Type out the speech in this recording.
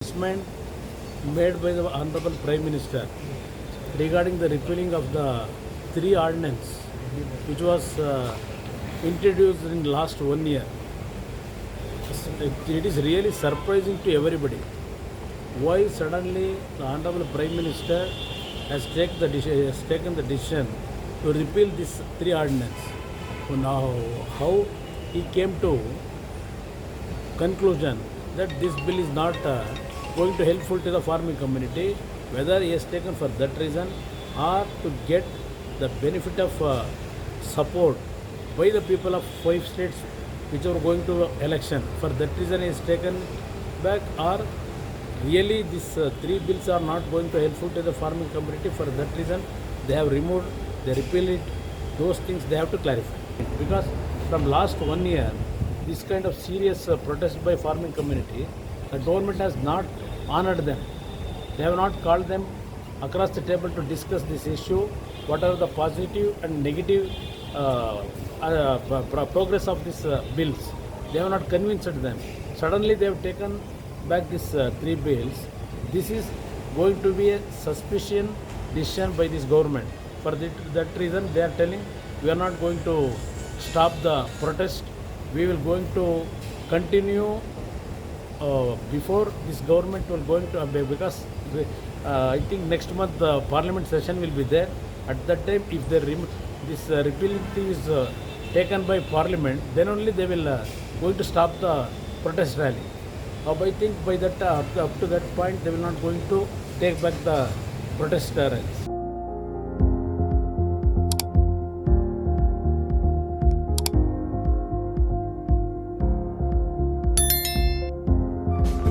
Announcement made by the Honorable Prime Minister regarding the repealing of the three ordinance which was introduced in last 1 year. It is really surprising to everybody. Why suddenly the Honorable Prime Minister has taken the decision to repeal these three ordinance. So now, how he came to conclusion that this bill is not going to helpful to the farming community, whether he has taken for that reason or to get the benefit of support by the people of 5 states which are going to election. For that reason he has taken back, or really these three bills are not going to helpful to the farming community. For that reason they have removed, they repeal it. Those things they have to clarify, because from last 1 year this kind of serious protest by farming community, the government has not honored them. They have not called them across the table to discuss this issue, what are the positive and negative progress of these bills. They have not convinced them. Suddenly they have taken back these three bills. This is going to be a suspicion decision by this government. For that reason they are telling, we are not going to stop the protest. We will going to continue before this government will going to because I think next month the parliament session will be there. At that time, if this repealing thing is taken by parliament, then only they will going to stop the protest rally. I think by that up to that point they will not going to take back the protest rallies.